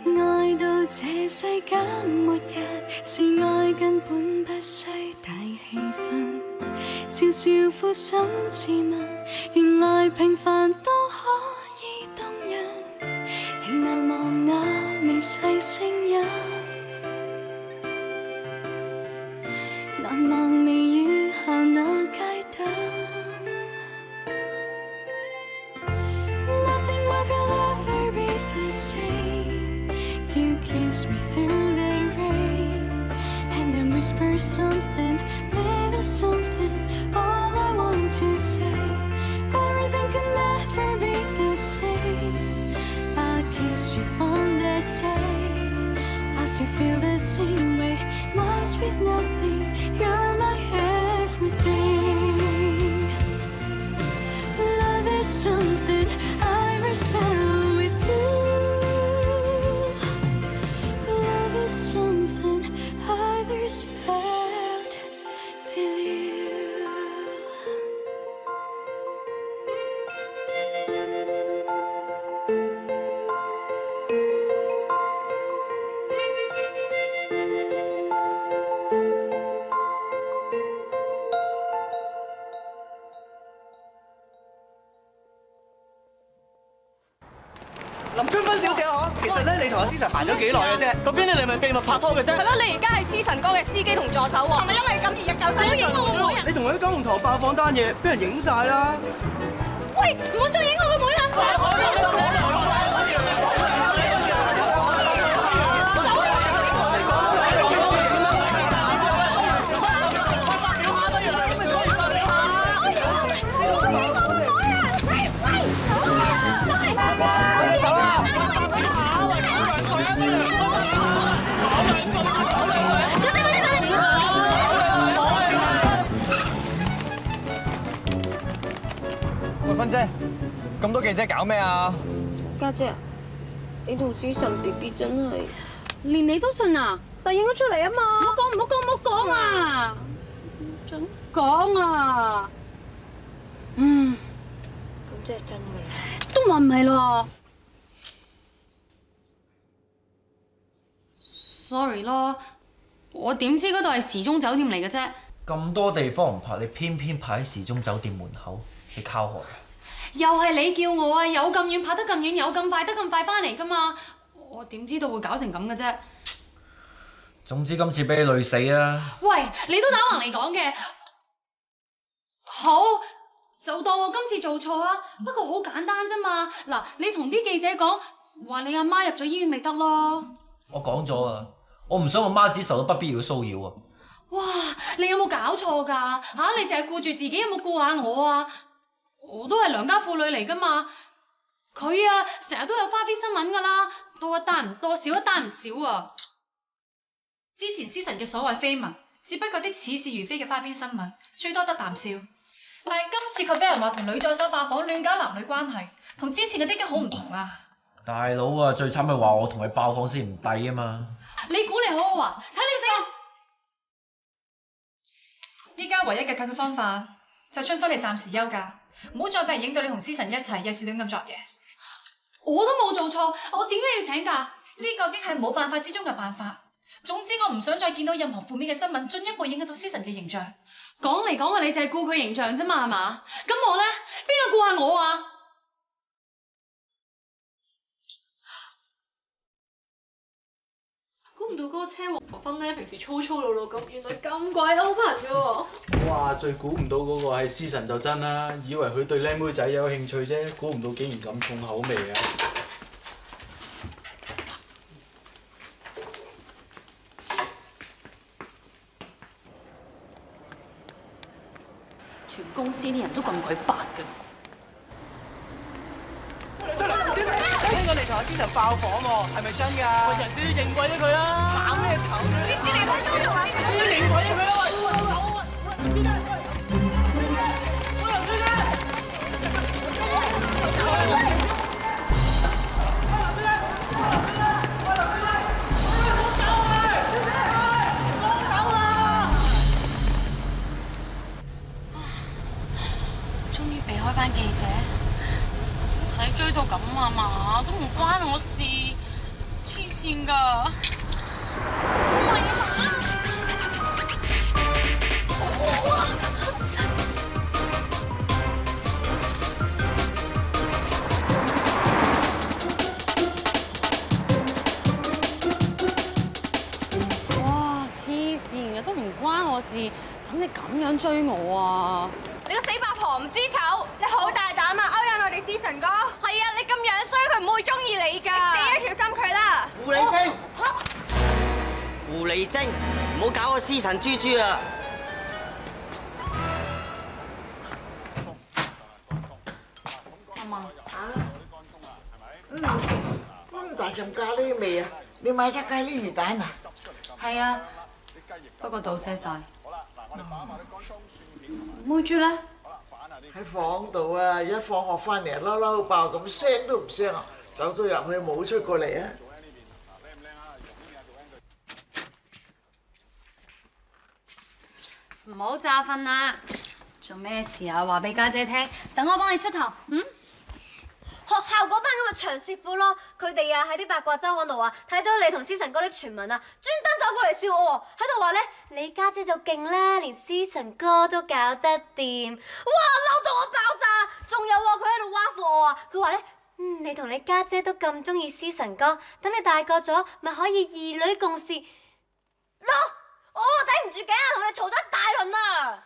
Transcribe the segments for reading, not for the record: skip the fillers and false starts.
愛到這世間末日，是愛根本不需大氣氛，悄悄俯身自問，原來平凡都可以動人，仍難忘那微細聲音，難忘微雨下那街燈。Nothing more could ever be the same. You kiss me through the rain, and then whisper something, little something. All I want to say, everything could never be the same. I kissed you on that day. I still feel the same way. My sweet nothing, you're my everything. Love is something I first found with you. Love is something I first found with you. 林春芬小姐嗬，其實咧你同阿思辰行咗幾耐嘅啫？嗰邊你咪秘密拍拖嘅啫。係咯，你而家係思辰哥嘅司機同助手喎，係咪因為咁而日舊生影我個妹啊？你同佢喺九龍塘爆房單嘢，俾人影晒啦！喂，我再影我個妹啊！喂，芬姐，咁多記者搞咩啊？家姐，你同思辰 BB 真係連你都信啊？但影咗出嚟啊嘛！唔好講啊！唔准講啊！咁即係真噶啦！都話唔係咯。Sorry 咯，我點知嗰度係時鐘酒店嚟嘅啫？咁多地方唔拍，你偏偏拍喺時鐘酒店門口，你靠何啊？又係你叫我啊！有咁遠拍得咁遠，有咁快得咁快翻嚟噶嘛？我點知道會搞成咁嘅啫？總之今次俾你累死啊！喂，你都打橫嚟講嘅，好就當我今次做錯啊！不過好簡單啫嘛。嗱，你同啲記者講話你阿媽入咗醫院咪得咯。我講咗啊，我唔想我媽子受到不必要嘅騷擾啊！哇！你有冇搞錯㗎？嚇！你淨係顧住自己，有冇顧下我啊？我都係良家婦女嚟㗎嘛。佢啊，成日都有花邊新聞㗎啦，多一單唔多，少一單唔少啊。之前思辰嘅所謂緋聞，只不過啲似是而非嘅花邊新聞，最多得啖笑。但係今次佢俾人話同女助手爆房亂搞男女關係，同之前嘅啲好唔同啊！大佬啊，最慘係話我同佢爆房先唔抵啊嘛！你估你好好啊？睇你死！依家唯一嘅解決方法就係春芬你暫時休假，唔好再俾人影到你同思辰一齊有事亂咁作嘢。我都冇做錯，我點解要請假？呢個已經係冇辦法之中嘅辦法。總之我唔想再見到任何負面嘅新聞，進一步影響到思辰嘅形象。講嚟講去，你就係顧佢形象啫嘛，係嘛？咁我咧，邊個顧下我啊？估唔到嗰個車王芬咧，平時粗粗魯魯咁，原來咁鬼 open 嘅喎。哇！最估唔到嗰個係思辰就真啦，以為佢對靚妹仔有興趣啫，估唔到竟然咁重口味啊！全公司啲人都咁鬼白嘅。出嚟，思辰，聽講你同阿思辰爆房喎，係咪真㗎？喂，人哋都認鬼咗佢啦！搞咩醜啫？知你開刀用啊！都認鬼咗佢啦！終於避開班記者，唔使追到咁啊嘛，都唔關我事，黐線。線㗎。哇！黐線嘅都唔關我事，使乜咁樣追我啊？你個死八婆唔知醜，你好大膽啊！勾引我哋思晨哥。係啊，你咁樣衰，佢唔會中意你㗎。俾一條心佢啦。狐狸精，狐狸精，唔好搞個思晨豬豬啊！阿媽，大陣咖喱味啊！你買咗咖喱魚蛋啊？係啊，不過倒瀉晒。妹豬咧？喺房度啊！一放學翻嚟嬲嬲爆咁，聲都唔聲啊！走咗入去冇出過嚟啊！唔好詐瞓啦！做咩事啊？話俾家姐聽，等我幫你出頭。學校嗰班咁嘅長師傅咯，佢哋啊喺啲八卦周刊度啊睇到你同思晨哥啲傳聞啊，專登走過嚟笑我喎，喺度話咧你家姐就勁啦，連思晨哥都搞得掂，哇嬲到我爆炸！仲有佢喺度挖苦我啊，佢話咧你同你家姐都咁中意思晨哥，等你大個咗咪可以兒女共事咯，我抵唔住頸啊，同你嘈咗一大輪啊！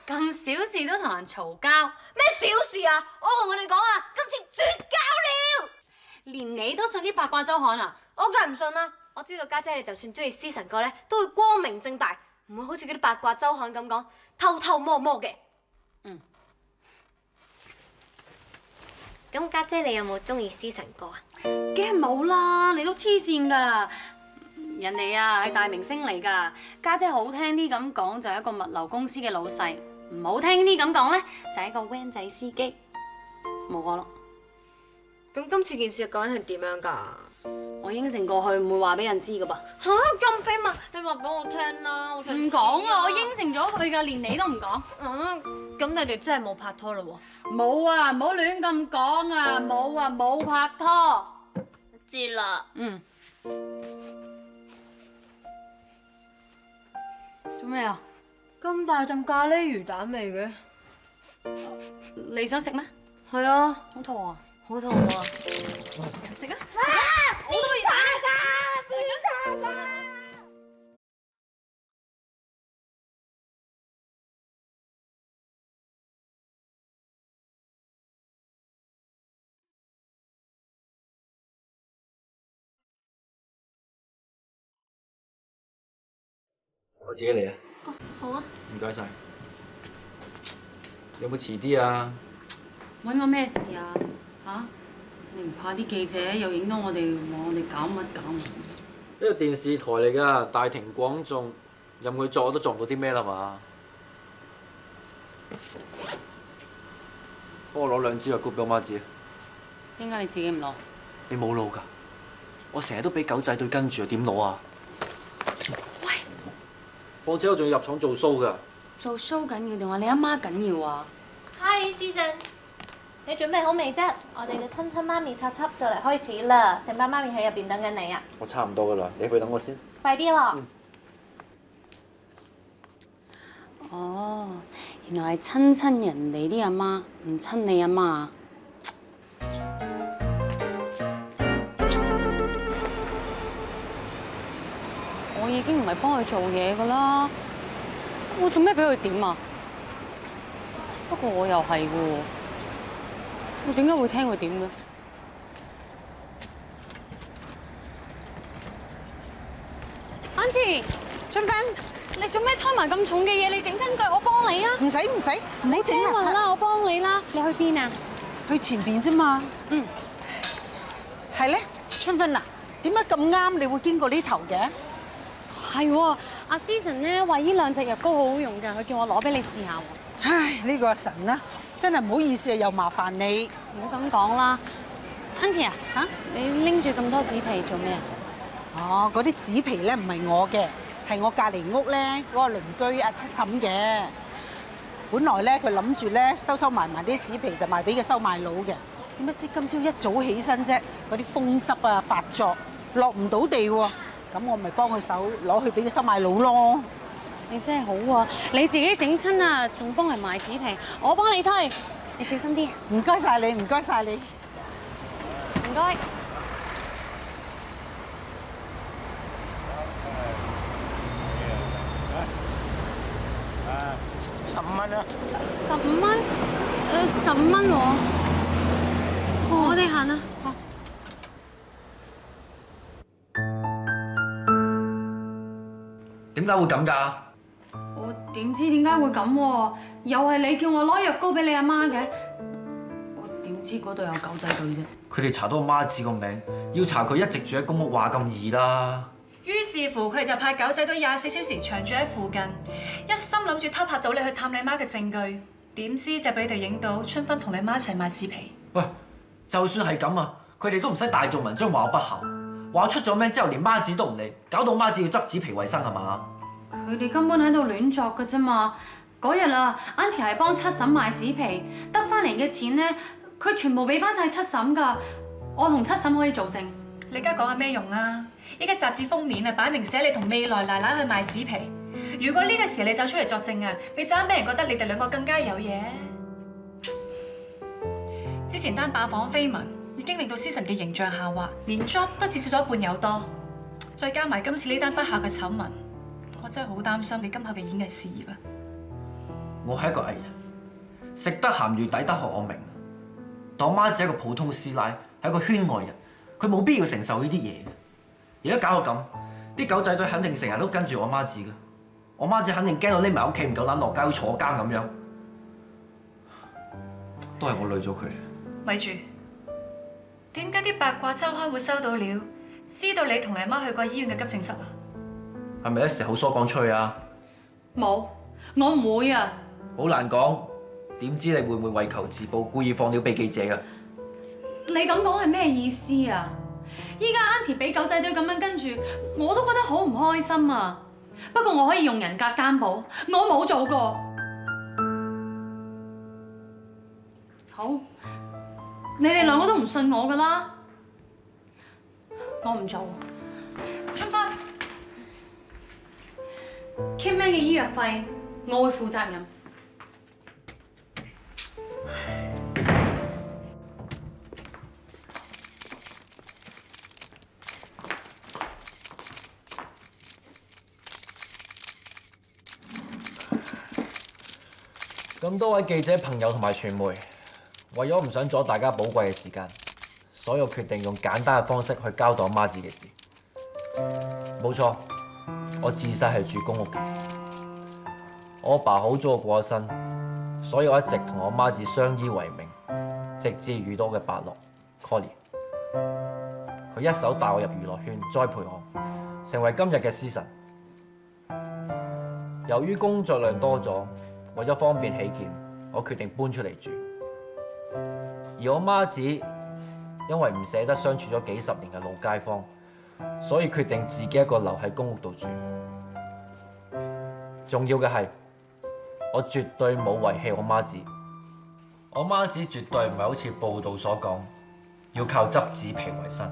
咁小事都同人嘈交，咩小事啊？我同佢哋講啊，今次絕交了！連你都信啲八卦周刊啊？我梗係唔信啦！我知道家姐你就算中意思晨哥咧，都會光明正大，唔會好似嗰啲八卦周刊咁講偷偷摸摸嘅。咁家姐你有冇中意思晨哥啊？梗係冇啦，你都黐線㗎！人哋啊係大明星嚟㗎，家姐好聽啲咁講就係一個物流公司嘅老細，唔好聽啲咁講咧就係一個 van 仔司機，冇我咯。咁今次件事究竟係點樣㗎？我應承過去唔會話俾人知㗎噃。嚇咁秘密，你話俾我聽啦，我想唔講啊！我應承咗佢㗎，連你都唔講。咁你哋真係冇拍拖嘞喎？冇啊！唔好亂咁講啊！冇啊！冇拍拖。知啦。做咩啊？咁大陣咖喱魚蛋味嘅，你想食咩？係啊，好肚餓啊！好肚餓啊！食啊！好多魚蛋啊！我自己嚟啊！好啊！唔該晒。有冇遲啲啊？揾我咩事啊？嚇？你唔怕啲記者又影到我哋話我哋搞乜搞乜？呢個電視台嚟㗎，大庭廣眾，任佢作都作唔到啲咩啦嘛。幫我攞2支藥膏俾我媽子。點解你自己唔攞？你冇腦㗎？我成日都俾狗仔隊跟住啊，點攞啊？喂！況且我仲要入廠做 show 㗎。做 show 緊要定話你阿媽緊要啊？ Hi， 思晨，你準備好未啫？我哋嘅親親媽咪特輯就嚟開始啦，成班媽咪喺入邊等緊你啊！我差唔多㗎啦，你去等我先。快啲咯！哦，原來係親人哋啲阿媽，唔親你阿媽啊！我已經唔係幫佢做嘢㗎啦，我做咩俾佢點啊？不過我又係嘅喎，我點解會聽佢點嘅？Auntie，春芬，你做咩拖埋咁重嘅嘢？你整親腳，我幫你啊！唔使，唔好整啊！啦，我幫你啦。你去邊啊？去前邊啫嘛。係咧，春芬啊，點解咁啱你會經過呢頭嘅？係喎，阿 Susan 咧話呢2隻藥膏好好用㗎，佢叫我攞俾你試下喎。唉，呢個神啦，真係唔好意思啊，又麻煩你。唔好咁講啦，Auntie啊，嚇，你拎住咁多紙皮做咩啊？哦，嗰啲紙皮咧唔係我嘅，係我隔離屋咧嗰個鄰居阿七嬸嘅。本來咧佢諗住咧收埋啲紙皮就賣俾個收賣佬嘅，點不知今朝一早起身啫，嗰啲風濕啊發作，落唔到地喎，咁我咪幫佢手攞去俾個收買佬咯。你真係好啊！你自己整親啊，仲幫人賣紙皮，我幫你推，你小心啲。唔該晒你，唔該晒你。唔該。15蚊啊！15蚊？15蚊喎。我哋行啦。點解會咁㗎？我點知點解會咁喎？又係你叫我攞藥膏俾你阿媽嘅，我點知嗰度有狗仔隊啫？佢哋查到我媽子個名，要查佢一直住喺公屋話咁易啦。於是乎，佢哋就派狗仔隊24小時長住喺附近，一心諗住偷拍到你去探你媽嘅證據。點知就俾佢哋影到春芬同你媽一齊賣紙皮。喂，就算係咁啊，佢哋都唔使大做文章話我不孝，話我出咗名之後連媽子都唔理，搞到媽子要執紙皮為生係嘛？佢哋根本喺度亂作㗎啫嘛！嗰日啊 ，Auntie 係幫七嬸賣紙皮，得翻嚟嘅錢咧，佢全部俾翻晒七嬸㗎。我同七嬸可以做證。你而家講有咩用啊？依家雜誌封面啊，擺明寫你同未來奶奶去賣紙皮。如果呢個時你走出嚟作證啊，咪爭俾人覺得你哋兩個更加有嘢。之前單爆房緋聞已經令到思辰嘅形象下滑，連 job 都至少咗一半有多。再加埋今次呢單不孝嘅醜聞，我真係好擔心你今後嘅演藝事業啊！我係一個藝人，食得鹹魚抵得渴，我明。但我媽只係一個普通師奶，係一個圈外人，佢冇必要承受呢啲嘢。而家搞到咁，啲狗仔隊肯定成日都跟住我媽子㗎。我媽子肯定驚到匿埋屋企，唔夠膽落街，要坐監咁樣。都係我累咗佢。咪住，點解啲八卦週刊會收到料，知道你同你媽去過醫院嘅急症室啊？係咪一時口疏講出去啊？冇，我唔會啊。好難講，點知你會唔會為求自保，故意放料俾記者啊？你咁講係咩意思啊？依家 Auntie 俾狗仔隊咁樣跟住，我都覺得好唔開心啊！不過我可以用人格擔保，我冇做過。好，你哋兩個都唔信我㗎啦，我唔做。出發。Kitman 嘅醫藥費，我會負責任。咁多位記者朋友同埋傳媒，為咗唔想阻大家寶貴嘅時間，所以我決定用簡單嘅方式去交代我媽子嘅事。冇錯，我自細係住公屋嘅。我阿爸好早過咗身，所以我一直同我媽子相依為命，直至遇到嘅伯樂 Colly。佢一手帶我入娛樂圈，栽培我，成為今日嘅思辰。由於工作量多咗，為咗方便起見，我決定搬出嚟住。而我媽子因為唔捨得相處咗幾10年嘅老街坊，所以決定自己一個留喺公屋度住。重要嘅係，我絕對冇遺棄我媽子。我媽子絕對唔係好似報道所講，要靠執紙皮為生。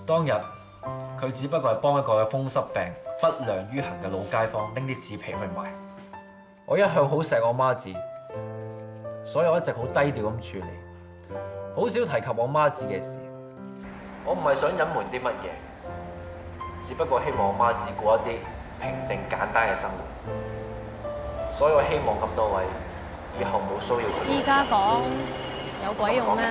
當日佢只不過係幫一個有風濕病、不良於行嘅老街坊拎啲紙皮去賣。我一向好錫我媽子，所以我一直好低調咁處理，好少提及我媽子嘅事。我唔係想隱瞞啲乜嘢，只不過希望我媽子過一啲平靜簡單嘅生活。所以我希望咁多位以後冇騷擾佢。依家講有鬼用咩？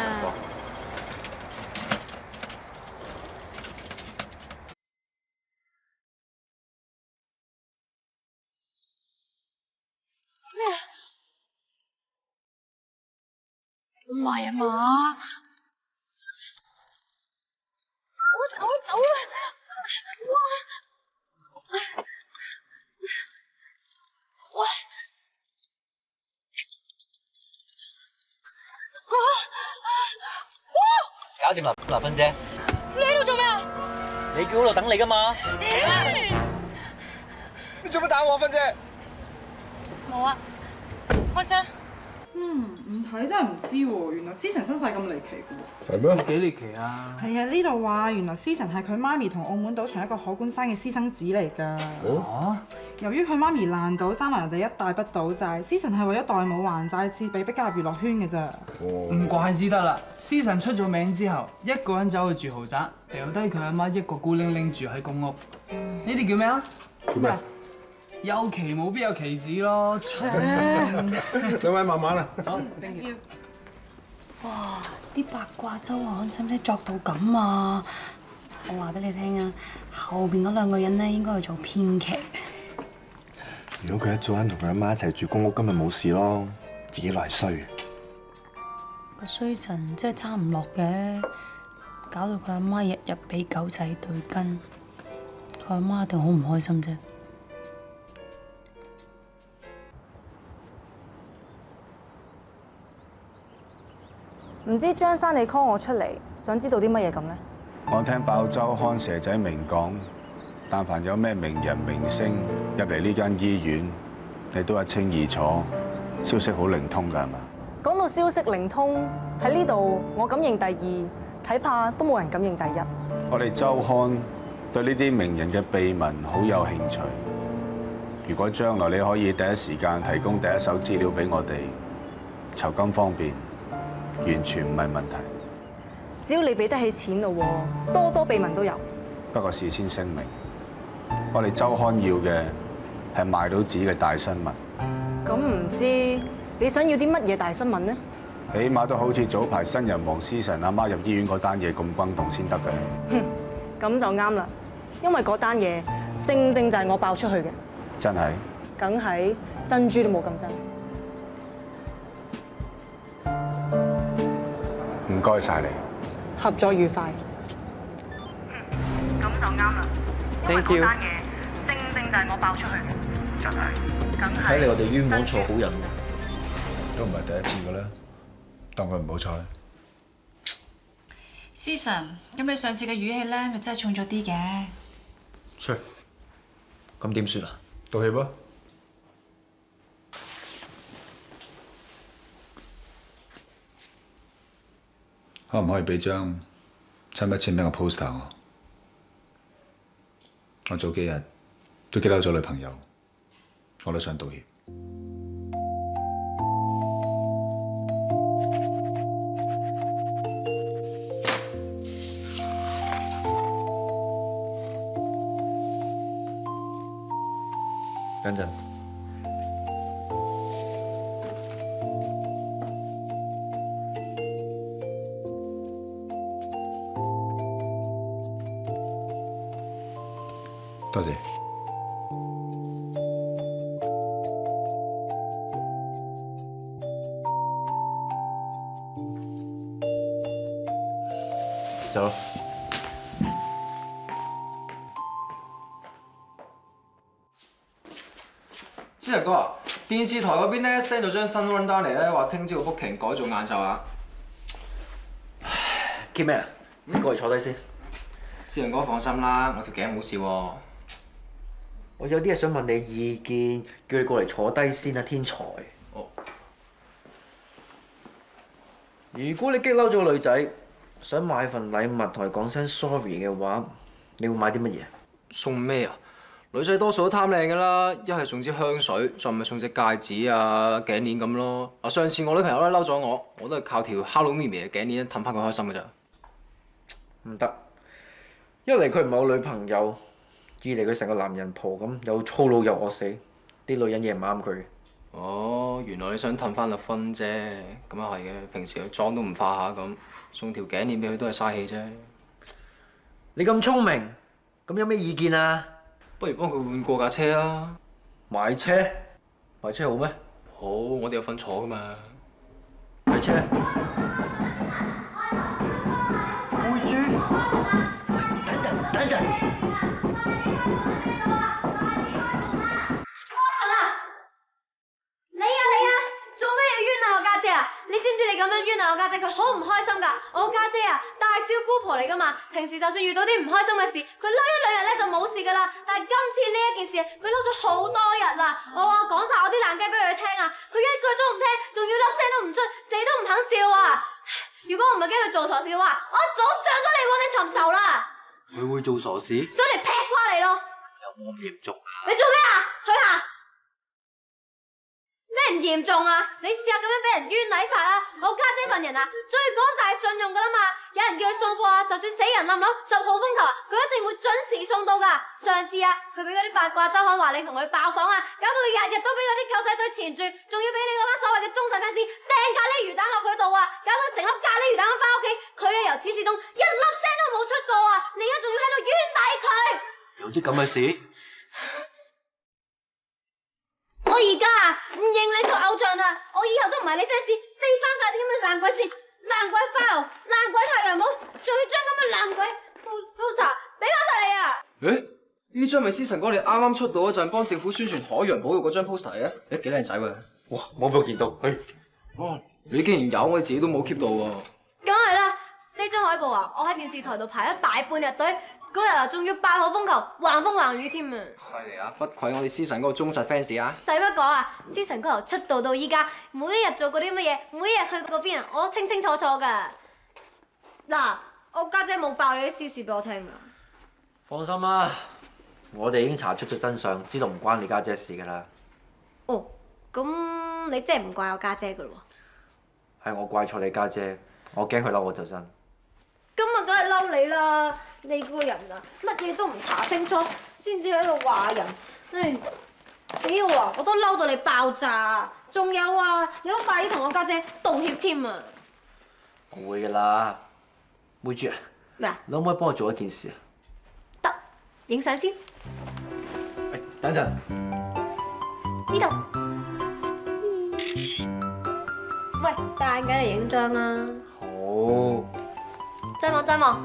唔係啊嘛！我走啦！哇！喂！搞掂啦，立芬姐。你喺度做咩啊？你叫我度等你㗎嘛？你做乜打我，芬姐？冇啊，開車。唔睇真係唔知喎，原來思晨身世咁離奇嘅喎。係咩？幾離奇啊？係啊，呢度話原來思晨係佢媽咪同澳門賭場一個可觀生嘅私生子嚟㗎。哦。由於佢媽咪爛賭爭落人哋一大筆賭債，思晨係為咗代母還債，至被逼加入娛樂圈嘅咋。唔怪之得啦，思晨出咗名之後，一個人走去住豪宅，掉低佢阿媽一個孤零零住喺公屋。呢啲叫咩啊？叫咩？有其母必有其子咯。兩位慢慢啦。好。哇！啲八卦周刊使唔使作到咁啊？我話俾你聽啊，後邊嗰兩個人咧應該去做編劇。如果佢一早肯同佢阿媽一齊住公屋，今日冇事咯，自己落嚟衰。個衰神真係差唔落嘅，搞到佢阿媽日日俾狗仔對跟，佢阿媽一定好唔開心啫。唔知張生你 call 我出嚟，想知道啲乜嘢咁呢？我聽爆周刊蛇仔明講，但凡有咩名人明星入嚟呢間醫院，你都一清二楚，消息好靈通㗎係嘛？講到消息靈通，喺呢度我敢認第二，睇怕都冇人敢認第一。我哋周刊對呢啲名人嘅秘聞好有興趣。如果將來你可以第一時間提供第一手資料俾我哋，酬金方面完全唔係問題。只要你俾得起錢咯，多多秘聞都有。不過事先聲明，我哋周刊要嘅係賣到紙嘅大新聞。咁唔知你想要啲乜嘢大新聞呢？起碼都好似早排新人王思晨阿媽入醫院嗰單嘢咁轟動先得嘅。哼，咁就啱啦，因為嗰單嘢正正就係我爆出去嘅。真係？梗係，珍珠都冇咁真。唔該晒你。合作愉快。咁就啱啦，因為嗰單嘢正正就係我爆出去嘅。真係。梗係。睇嚟我哋冤枉錯好人喎。都唔係第一次㗎啦，當佢唔好彩。思晨，咁你上次嘅語氣咧，咪真係重咗啲嘅。切，咁點算啊？道歉噃。可唔可以俾張親筆簽名嘅 poster 我？我早幾日都激嬲咗女朋友，我都想道歉。等陣。多謝。走啦。思仁哥啊，電視台嗰邊咧 send 咗張新 run 單嚟咧，話聽朝個 booking 改做晏晝啊。叫咩啊？過嚟坐低先。思仁哥放心啦，我條頸冇事喎。我有啲嘢想問你意見，叫你過嚟坐低先啊，天才。哦。如果你激嬲咗個女仔，想買份禮物同佢講聲 sorry 嘅話，你會買啲乜嘢？送咩啊？女仔多數都貪靚㗎啦，一係送支香水，再唔係送隻戒指啊、頸鏈咁咯。啊，上次我女朋友咧嬲咗我都係靠條 Hello Mimi 嘅頸鏈氹翻佢開心㗎咋。唔得，一嚟佢唔係我女朋友，二嚟佢成個男人婆咁，又粗魯又惡死，啲女人嘢唔啱佢。哦，原來你想氹翻阿芬啫，咁又係嘅。平時佢妝都唔化下咁，送條頸鏈俾佢都係嘥氣啫。你咁聰明，咁有咩意見啊？不如幫佢換過架車啊！買車？買車好咩？好，我哋有份坐㗎嘛。買車？妹豬？等陣。你知唔知你咁樣冤啊我家姐？佢好唔開心㗎！我家姐啊，大燒姑婆嚟㗎嘛，平時就算遇到啲唔開心嘅事，佢嬲一兩日咧就冇事㗎啦。但係今次呢一件事，佢嬲咗好多日啦。我話講晒我啲爛雞俾佢聽啊，佢一句都唔聽，仲要粒聲都唔出，死都唔肯笑啊！如果我唔係驚佢做傻事嘅話，我一早上咗嚟揾你尋仇啦。佢會做傻事？想嚟劈瓜你咯！有冇咁嚴重啊？你做咩啊？許下咩唔嚴重啊？你試下咁樣俾人冤禮法啦！我家姐份人啊，最講就係信用噶啦嘛。有人叫佢送貨啊，就算死人冧樓10號風球啊，佢一定會準時送到噶。上次啊，佢俾嗰啲八卦周刊話你同佢爆房啊，搞到佢日日都俾嗰啲狗仔隊纏住，仲要俾你嗰班所謂嘅忠實 fans 掟咖喱魚蛋落佢度啊，搞到成粒咖喱魚蛋咁翻屋企，佢啊由始至終一粒聲都冇出過啊！你而家仲要喺度冤抵佢？有啲咁嘅事？我而家啊唔認你做偶像啦，我以後都唔係你 fans， 飛翻晒啲咁嘅爛鬼線、爛鬼包、爛鬼太陽帽，仲要將咁嘅爛鬼 poster 俾翻晒你啊！誒，呢張咪思晨哥你啱啱出道嗰陣幫政府宣傳海洋保育嗰張 poster 嘅，誒幾靚仔喎！哇，冇俾我見到，去。哦，你竟然有，我自己都冇 keep 到喎。梗係啦，呢張海報啊，我喺電視台度排咗大半日隊。嗰日啊，仲要8號風球，橫風橫雨添啊！犀利啊！不愧我哋思晨哥忠實 fans 啊！使乜講啊？思晨哥由出道到依家，每一日做過啲乜嘢，每一日去嗰邊啊，我都清清楚楚噶。嗱，我家姐冇爆你啲私事俾我聽噶。放心啦，我哋已經查出咗真相，知道唔關你家姐事噶啦。哦，咁你真係唔怪我家姐噶咯喎？係我怪錯你家姐，我驚佢嬲我就真。今日梗係嬲你啦！你個人啊，乜嘢都唔查清楚，先至喺度話人。唉，屌啊！我都嬲到你爆炸。仲有啊，你都快啲同我家姐道歉添啊！我會噶啦，妹豬啊！咩啊？你可唔可以幫我做一件事啊？得，影相先。等陣。呢度。喂，戴眼鏡嚟影張啊！好。真望真望。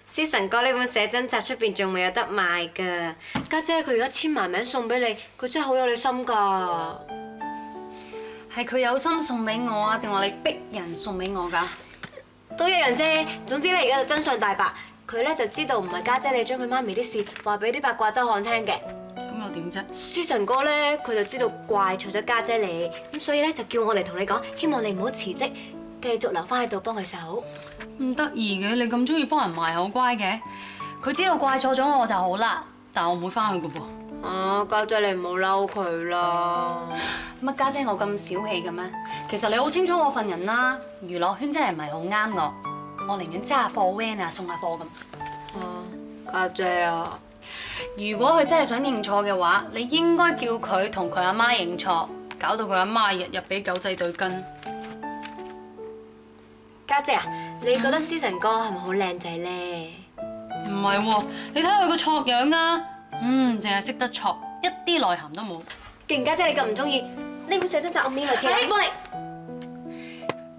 思晨哥呢本寫真集出邊仲未有得賣㗎，家姐佢而家簽埋名送俾你，佢真係好有你心㗎。係佢有心送俾我啊，定話你逼人送俾我㗎？都一樣啫。總之咧，而家就真相大白，佢咧就知道唔係家姐你將佢媽咪啲事話俾啲八卦周刊聽嘅。咁又點啫？思晨哥咧，佢就知道怪錯咗家姐你，咁所以咧就叫我嚟同你講，希望你唔好辭職，繼續留翻喺度幫佢手。唔得意嘅，你咁中意幫人賣口乖嘅。佢知道怪錯咗我就好啦，但我唔會翻去嘅噃。啊，家姐你唔好嬲佢啦。乜家姐我咁小氣嘅咩？其實你好清楚我份人啦，娛樂圈真係唔係好啱我，我寧願揸下貨 van 啊，送下貨咁。啊，家姐啊，如果佢真係想認錯嘅話，你應該叫佢同佢阿媽認錯，搞到佢阿媽日日俾狗仔隊跟。家姐啊，你覺得思晨哥係咪好靚仔咧？唔係喎，你睇佢個錯樣啊，淨係識得錯，一啲內涵都冇。既然家姐你咁唔中意，呢本寫真集我免費寄，我幫你。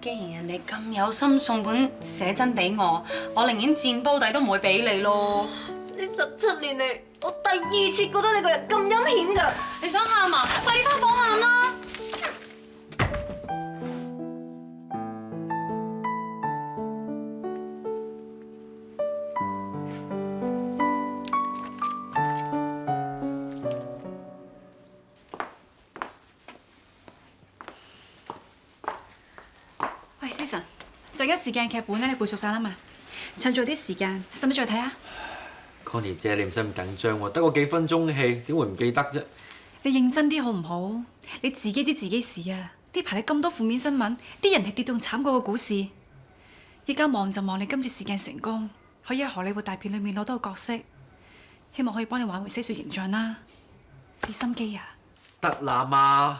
既然人哋咁有心送本寫真俾我，我寧願賤煲底都唔會俾你咯。呢17年嚟，我第2次覺得你個人咁陰險㗎。你想喊啊？快啲返房喊啦！喂，思晨，陣間時間劇本咧，你背熟晒啦嘛？趁早啲時間，使唔使再睇啊 Connie 姐，你唔使咁緊張喎，得個幾分鐘戲，點會唔記得啫？你認真啲好唔好？你自己知自己事啊！呢排你咁多負面新聞，啲人係跌到慘過個股市。依家望就望你今次事件成功，可以喺荷里活大片裏面攞到個角色，希望可以幫你挽回些少形象啦。俾心機啊！得啦媽。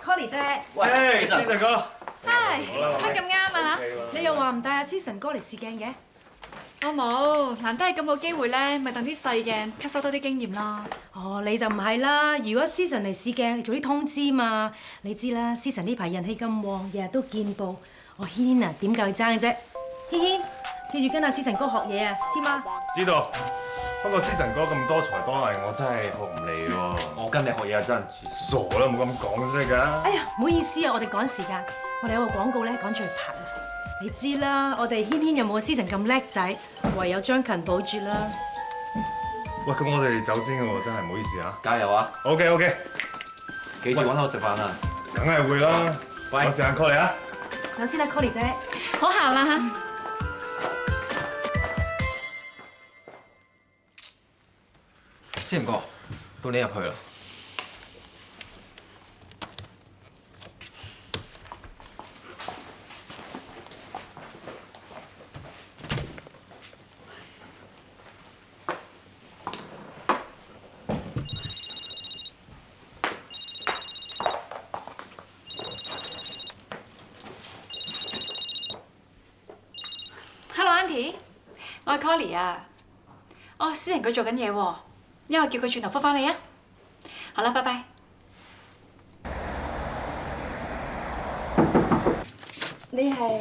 Connie 姐，喂，思晨哥。嗨，乜咁啱啊嚇？你又話唔帶阿思晨哥嚟試鏡嘅？我冇，難得係咁好機會咧，咪等啲細嘅吸收多啲經驗咯。哦，你就唔係啦。如果思辰嚟試鏡，你早啲通知嘛。你知啦，思辰呢排人氣咁旺，日日都見報。我軒軒啊，點夠佢爭啫？軒軒，記住跟阿思辰哥學嘢啊，知嗎？知道。不過思辰哥咁多才多藝，我真係學唔嚟喎。我跟你學嘢真係傻啦，冇咁講真㗎。哎呀，唔好意思啊，我哋趕時間，我哋有個廣告咧趕住去拍啊。你知啦，我哋軒軒又冇思辰咁叻仔，唯有將勤補拙啦。喂，咁我哋走先㗎喎，真係唔好意思啊。加油啊 ！OK， 記住揾我食飯啊！梗係會啦。我時間 call 你啊！首先啦 ，Colly 姐，好行啦嚇。思仁哥，到你入去啦。Hello，Auntie， 我係 Colly 啊。哦，思仁佢做緊嘢喎。因為叫佢轉頭覆返你啊！好啦，拜拜。你係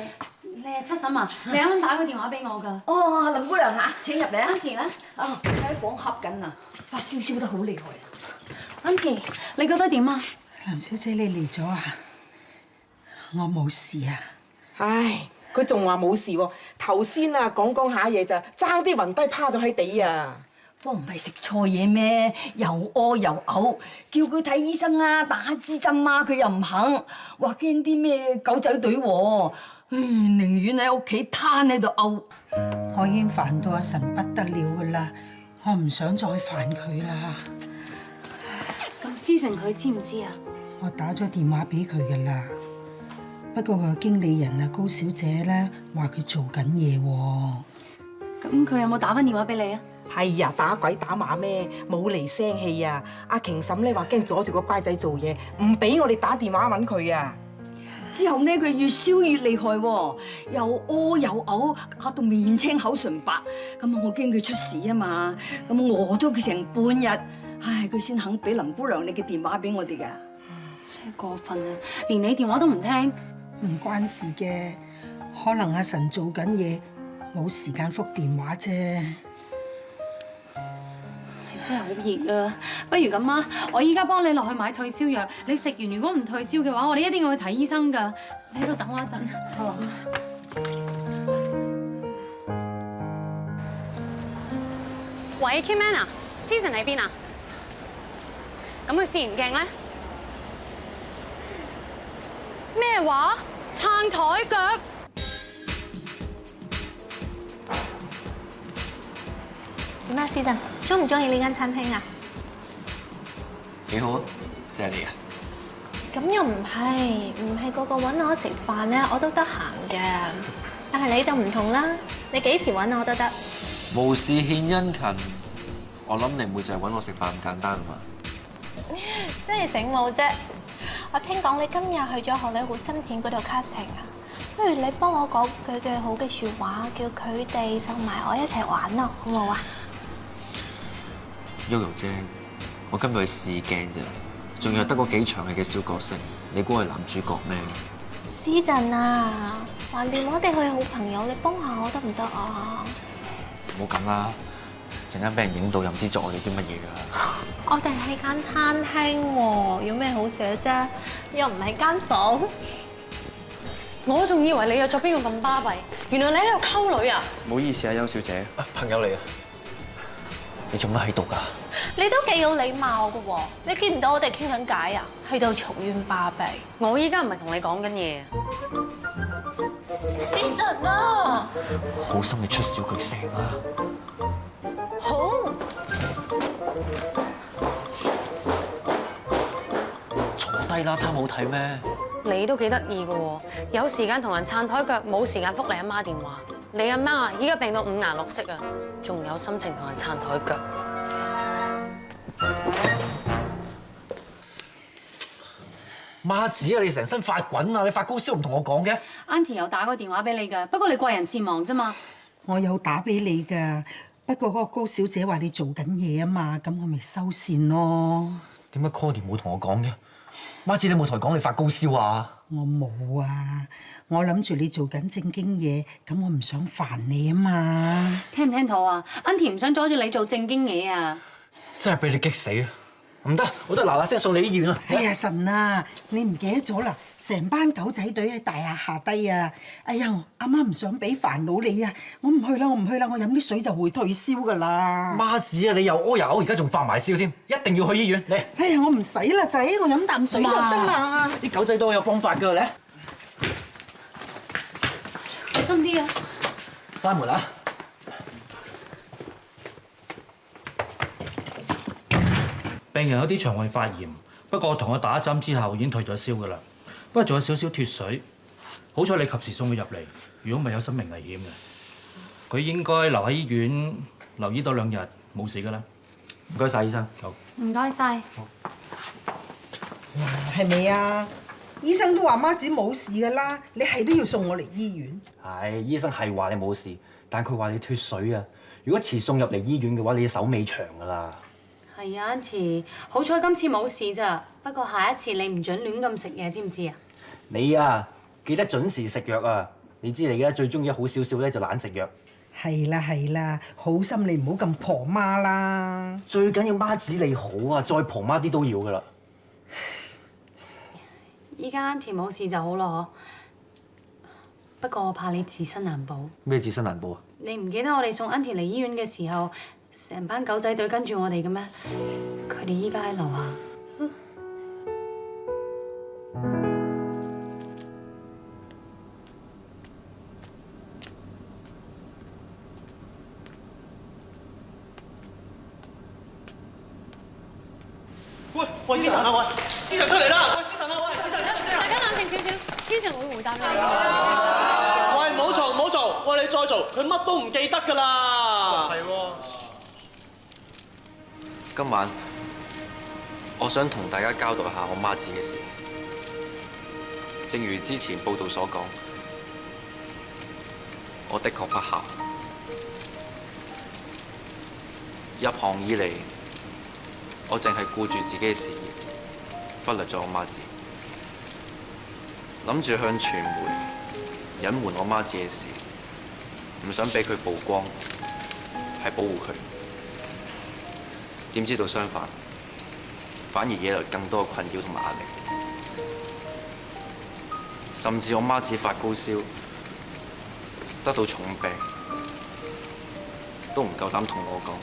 七嬸啊？你啱啱打個電話俾我㗎。哦，林姑娘嚇，請入嚟啊 Auntie 咧？哦，喺房恰緊啊，發燒燒得好厲害啊 Auntie，你覺得點啊？林小姐，你嚟咗啊？我冇事啊。唉，佢仲話冇事喎，頭先啊講下嘢咋，爭啲暈低趴咗喺地啊！我唔係食錯嘢咩？又屙又嘔，叫佢睇醫生啊，打支針啊，佢又唔肯，話驚啲咩狗仔隊喎，寧願喺屋企攤喺度嘔。我已經煩到阿神不得了㗎啦，我唔想再煩佢啦。咁思辰佢知唔知啊？我打咗電話俾佢㗎啦，不過佢經理人啊高小姐咧話佢做緊嘢喎。咁佢有冇打返電話俾你啊？係呀，打鬼打馬咩？冇嚟聲氣啊！阿瓊嬸咧話驚阻住個乖仔做嘢，唔俾我哋打電話揾佢啊！之後呢，佢越燒越厲害喎，又屙又嘔，嚇到面青口唇白。咁我驚佢出事啊嘛，咁餓咗佢成半日，唉，佢先肯俾林姑娘你嘅電話俾我哋㗎。真係過分啊！連你電話都唔聽。唔關事嘅，可能阿神做緊嘢，冇時間覆電話啫。真係好熱啊！不如咁啊，我依家幫你落去買退燒藥，你食完如果唔退燒嘅話，我哋一定要去睇醫生㗎。你喺度等我一陣。好啊。喂 ，Kman 啊，思辰喺邊啊？咁佢試完鏡咧？咩話？撐台腳？點啊，思辰，中唔中意呢間餐廳啊？幾好啊，謝你啊！咁又唔係個個揾我食飯咧，我都得閒嘅。但係你就唔同啦，你幾時揾我都得。無事獻殷勤，我諗你唔會就係揾我食飯咁簡單啊嘛。真係醒目啫！我聽講你今日去咗荷里活新片嗰度 casting 啊，不如你幫我講句好嘅説話，叫佢哋送埋我一齊玩咯，好唔好啊Yoyo姐，我今日去試鏡啫，仲有得嗰幾場戲嘅小角色，你估係男主角咩？思辰啊，橫掂我哋係好朋友，你幫下我得唔得啊？唔好咁啦，陣間俾人影到又唔知做我哋啲乜嘢㗎。我哋係間餐廳喎，有咩好寫啫？又唔係間房。我仲以為你約咗邊個咁巴閉，原來你喺度溝女啊！唔好意思啊，邱小姐，朋友嚟啊！你做乜喺度㗎？你都幾有禮貌㗎喎，你見唔到我哋傾緊偈啊？去到嘈冤巴閉。我依家唔係同你講緊嘢。思辰啊！好心你出少句聲啦！好。坐低啦，貪好睇咩？你都幾得意㗎喎，有時間同人撐台腳，冇時間覆你阿媽電話。你阿媽啊，依家病到五顏六色啊，仲有心情同人撐台腳。媽子啊，你成身發滾啊！你發高燒唔同我講嘅？ Auntie 有打個電話俾你㗎，不過你貴人事忙啫嘛。我有打俾你㗎，不過嗰個高小姐話你做緊嘢啊嘛，咁我咪收線咯。點解 Cody 冇同我講嘅？媽子你冇同佢講你發高燒啊？我冇啊，我諗住你做緊正經嘢，咁我唔想煩你啊嘛。聽唔聽到啊 ？Auntie 唔想阻住你做正經嘢啊！真係俾你激死啊！唔得，我得嗱嗱聲送你醫院啊！哎呀神啊，你唔記得咗啦？成班狗仔隊喺大廈下低啊！哎呀，阿媽唔想俾煩惱你啊！我唔去啦，我飲啲水就會退燒噶啦。媽子啊，你又屙又嘔，而家仲發埋燒添，一定要去醫院嚟！哎呀，我唔使啦，仔，我飲啖水就得啦。啲狗仔都有方法㗎，嚟！小心啲啊！閂門啊！病人有啲腸胃發炎，不過我同佢打一針之後已經退咗燒㗎啦。不過仲有少少脫水，好彩你及時送佢入嚟，如果唔係有生命危險嘅。佢應該留喺醫院留醫多2日，冇事㗎啦。唔該晒，醫生。好。唔該晒。哇，係咪啊？醫生都話媽子冇事㗎啦，你係都要送我嚟醫院。係，醫生係話你冇事，但佢話你脫水啊。如果遲送入嚟醫院嘅話，你手尾長㗎啦。係啊，Auntie，好彩今次冇事咋。不過下一次你唔准亂咁食嘢，知唔知啊？你啊，記得準時食藥啊！你知你而家最中意好少少咧就懶食藥。係啦，好心你唔好咁婆媽啦。最緊要媽子你好啊，再婆媽啲都要㗎啦。依家 Auntie 冇事就好咯。不過我怕你自身難保。咩自身難保啊？你唔記得我哋送 Auntie 嚟醫院嘅時候，成班狗仔隊跟住我哋嘅咩？佢哋依家喺樓下。喂，思辰啊，喂，思辰出嚟啦！喂，思辰啊，喂，思辰，大家冷靜少少，思辰會回答你。喂，唔好嘈，唔好嘈！喂，你再嘈，佢乜都唔記得㗎啦。係喎。今晚我想同大家交代下我媽子嘅事。正如之前報道所講，我的確不孝。入行以嚟，我淨係顧住自己嘅事業，忽略咗我媽子，諗住向傳媒隱瞞我媽子嘅事，唔想俾佢曝光，係保護佢。點知道相反，反而惹來更多嘅困擾同埋壓力，甚至我媽子發高燒，得到重病，都唔夠膽同我講。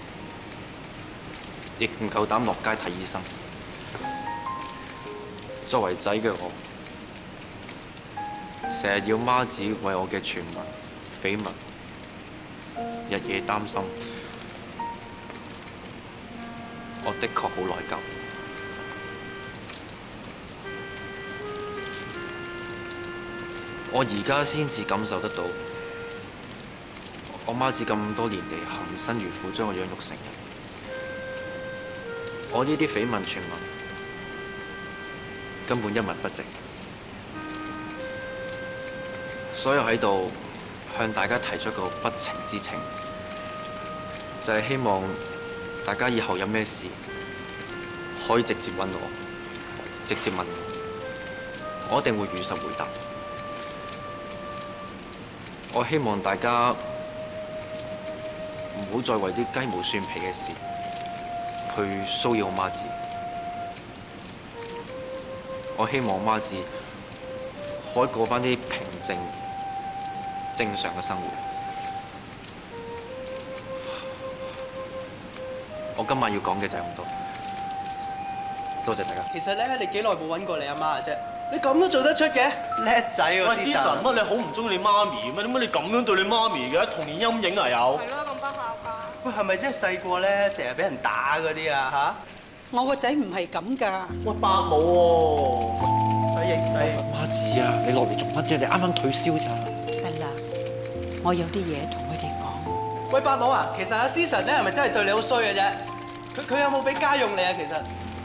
亦唔夠膽落街睇醫生。作為仔嘅我，成日要媽子為我嘅傳聞、緋聞，日夜擔心。我的確好內疚。我而家先至感受得到，我媽子咁多年嚟含辛茹苦將我養育成人。我呢啲緋聞傳聞根本一文不值，所以喺度向大家提出個不情之請，就係希望大家以後有咩事可以直接揾我，直接問我，我一定會如實回答。我希望大家唔好再為啲雞毛蒜皮嘅事去騷擾我媽子，我希望我媽子可以過返啲平靜、正常嘅生活。我今晚要講嘅就係咁多，多謝大家。其實咧，你幾耐冇揾過你阿媽啊啫？你咁都做得出嘅，叻仔喎！喂，思辰，乜你好唔中意你媽咪咩？點解你咁樣對你媽咪嘅？童年陰影啊有？係咯，咁不孝㗎。喂，係咪真係細個咧，成日俾人打嗰啲啊嚇？我個仔唔係咁㗎。喂，伯母喎，仔認你。媽子啊，你落嚟做乜啫？你啱啱退燒咋？得啦，我有啲嘢同佢哋講。喂，伯母啊，其實阿思辰咧係咪真係對你好衰嘅啫？佢有冇俾家用你啊？其實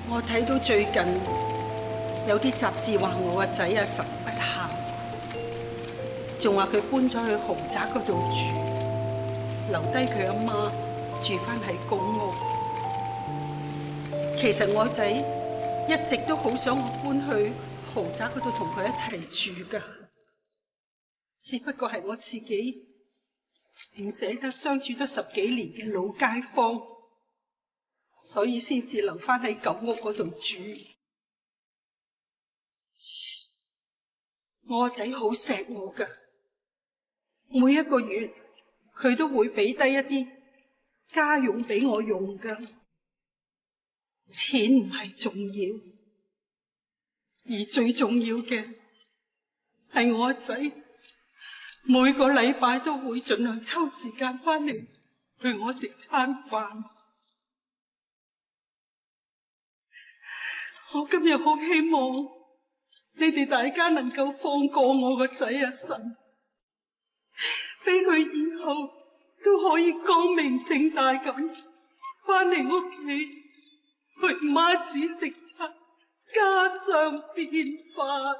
我睇到最近有啲雜誌話我個仔啊神不孝，仲話佢搬咗去豪宅嗰度住。留低佢阿媽住翻喺公屋。其實我仔一直都好想我搬去豪宅嗰度同佢一齊住噶，只不過係我自己唔捨得相處咗10幾年嘅老街坊，所以先至留翻喺舊屋嗰度住。我仔好錫我噶，每一個月佢都會俾低一啲家用俾我用噶。錢唔係重要，而最重要嘅係我仔每個禮拜都會盡量抽時間翻嚟陪我食餐飯。我今日好希望你哋大家能夠放過我個仔阿神，俾佢以後都可以光明正大咁翻嚟屋企陪媽子食餐家常便飯。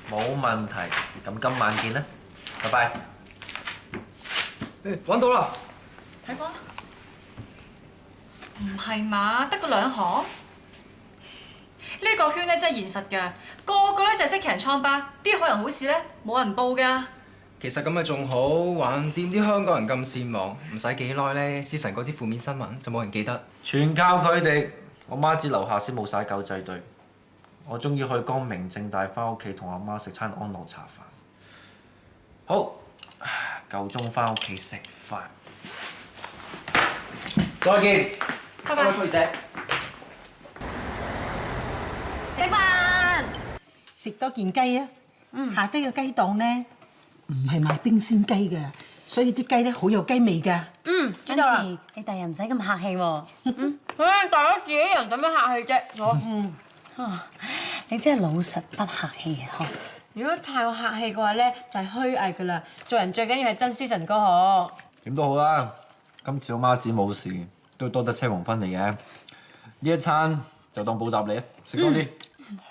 冇問題，咁今晚見啦，拜拜。揾到啦！睇過？唔係嘛，得個2行？呢個圈咧真係現實㗎，個個咧就係識騎人瘡疤，邊可能好事咧？冇人報㗎。其實咁咪仲好，橫掂啲香港人咁善忘，唔使幾耐咧，思晨嗰啲負面新聞就冇人記得。全靠佢哋，我媽子樓下先冇晒狗仔隊。我終於可以光明正大翻屋企同阿媽食餐安樂茶飯。好，夠鐘翻屋企食飯。再見。拜拜，妹仔。食飯，食多件雞啊！下低嘅雞檔咧，唔係賣冰鮮雞嘅，所以啲雞咧好有雞味㗎。知道啦。你第日唔使咁客氣喎。大家自己人使乜客氣啫？你真係老實不客氣啊！如果太過客氣嘅話咧，就係虛偽噶啦。做人最緊要係真思晨哥嗬。點都好啦，今次我媽子冇事，都多得車黃芬嚟嘅。呢一餐就當報答你啊，食多啲。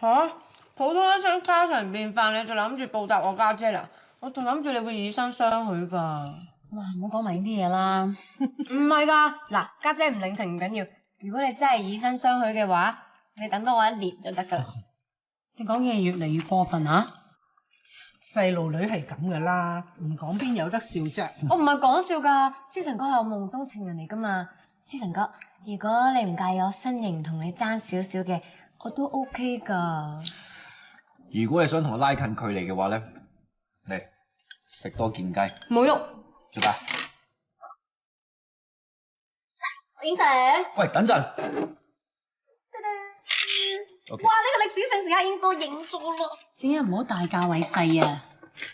嚇！普通一餐家常便飯，你就諗住報答我家姐啦？我仲諗住你會以身相許㗎。哇！唔好講埋呢啲嘢啦。唔係㗎，嗱，家姐唔領情唔緊要，如果你真係以身相許嘅話，你等多我1年就得㗎啦。你講嘢越嚟越過分嚇！細路女係咁噶啦，唔講邊有得笑啫？我唔係講笑㗎，思晨哥係我夢中情人嚟㗎嘛。思晨哥，如果你唔介意我身形同你爭少少嘅，我都 OK 㗎。如果你想同我拉近距離嘅話咧，嚟食多件雞。冇喐。做咩？影相。喂，等陣。哇！呢個歷史性時刻已經幫我影咗啦。只係唔好大價位細啊。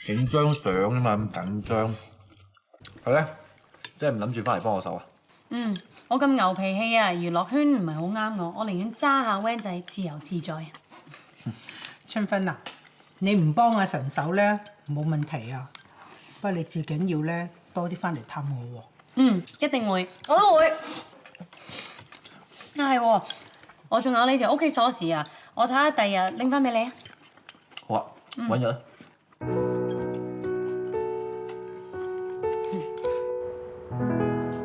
影張相啊嘛，咁緊張。係咧，真係唔諗住翻嚟幫我手啊？我咁牛脾氣啊，娛樂圈唔係好啱我，我寧願揸下 van 仔自由自在。春芬啊，你唔幫阿神手咧冇問題啊，不過你最緊要咧多啲翻嚟探我喎。一定會，我都會。係喎。我仲有你條屋企鎖匙啊！我睇下第日拎翻俾你啊！好啊，揾日啦。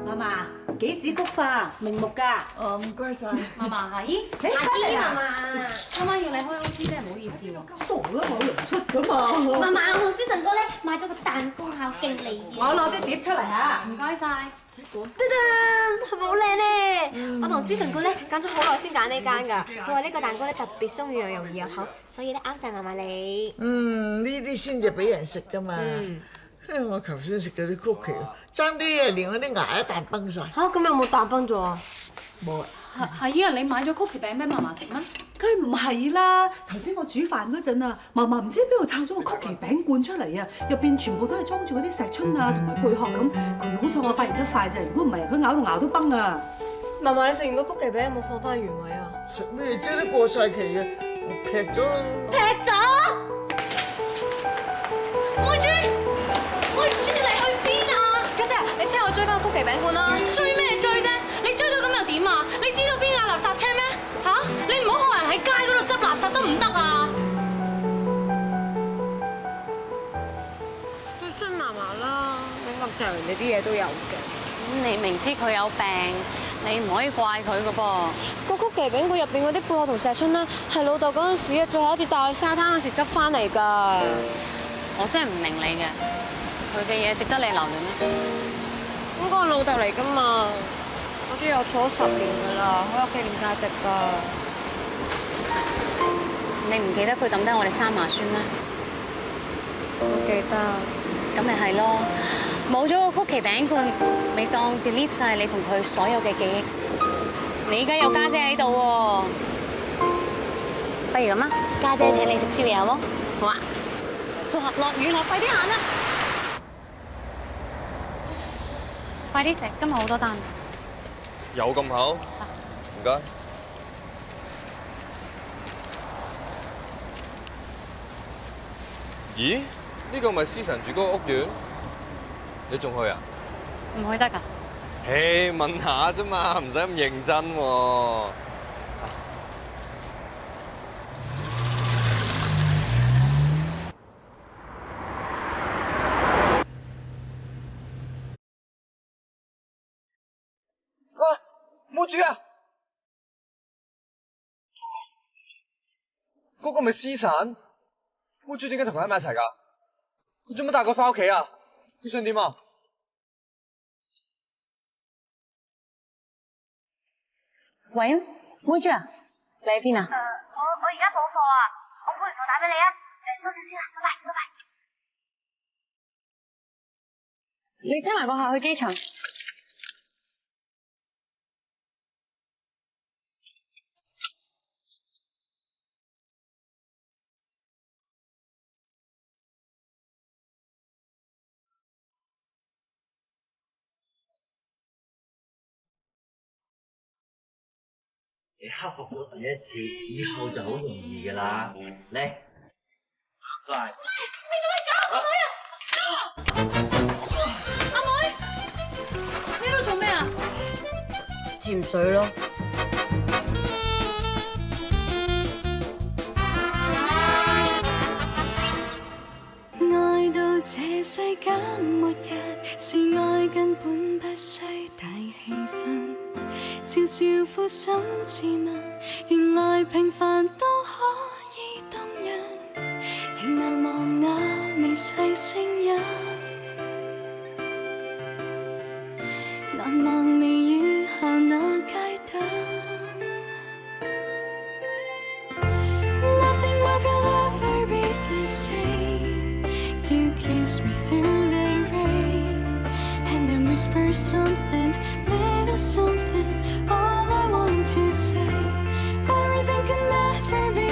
嫲嫲，杞子菊花，明目㗎。哦，唔該晒。嫲嫲，阿姨，你翻嚟啊！今晚要你開 OT 真係唔好意思喎。傻啦，冇糧出㗎嘛。嫲嫲，我同思晨哥咧買咗個蛋糕孝敬你嘅。我攞啲碟出嚟嚇。唔該晒。噔噔，係咪好靚咧？我同思晨哥咧揀咗好耐先揀呢間㗎。佢話呢個蛋糕咧特別鬆軟又容易入口，所以咧啱晒嫲嫲你。呢啲先至俾人食㗎嘛。我頭先食嗰啲曲奇，爭啲啊，連我啲牙一啖崩晒。嚇，咁有冇啖崩咗啊？冇啊。係啊，你買咗曲奇餅俾嫲嫲食咩？梗梗唔係啦！頭先我煮飯嗰陣啊，嫲嫲唔知邊度抄咗個曲奇餅罐出嚟啊，入邊全部都係裝住嗰啲石春啊同埋貝殼咁。佢好彩我發現得快啫，如果唔係佢咬到牙都崩啊！嫲嫲，你食完個曲奇餅有冇放翻原位啊？食咩啫？都過晒期嘅，我劈咗啦！劈咗！妹豬，妹豬你去邊啊？家姐，你車我追翻曲奇餅罐啦！追咩追啫？你追到咁又點啊？你知道邊架垃圾車咩？嚇！你唔好學人喺街嗰度執垃圾得唔得啊？最衰嫲嫲啦，亂咁掉人哋啲嘢都有嘅。你明知佢有病，你唔可以怪佢噶噃。個曲奇餅罐入邊嗰啲貝殼同石春咧，係老豆嗰陣時啊，最後一次帶去沙灘嗰時執翻嚟㗎。我真係唔明你嘅，佢嘅嘢值得你留戀咩？咁個老豆嚟㗎嘛，嗰啲有坐10年㗎啦，好有紀念價值㗎。你唔記得佢抌低我哋3嫲孫咩？我記得。咁咪係咯，冇咗個曲奇餅罐，你當 delete 晒你同佢所有嘅記憶。你而家有家姐喺度喎，不如咁啦，家姐請你食宵夜好冇？好啊。哇！落雨啦，快啲行啦！快啲食，今日好多單。有咁好？唔該。咦？呢個咪思晨住嗰個屋苑？你仲去啊？唔去得㗎。嘿，問下啫嘛，唔使咁認真喎。冇住啊！嗰個咪思晨，冇住點解同佢喺埋一齊㗎？佢做乜帶佢翻屋企啊？你想點啊？喂，妹豬啊，你喺邊啊？我而家補課啊，我補完課打俾你啊。收線先啦，拜拜，拜拜。你車埋個客去機場。你克服咗第一次，以後就好容易噶啦。嚟，嚟。你做咩搞阿妹啊？阿妹，你喺度做咩啊？潛水咯。愛到這世間末日，是愛根本不需大氣氛。悄悄撫心自問，原來平凡都可以動人。仍難忘那微細聲音，難忘微雨下那街燈。Nothing will ever be the same. You kiss me through the rain, and then whisper something, little something. All I want to say, everything can never be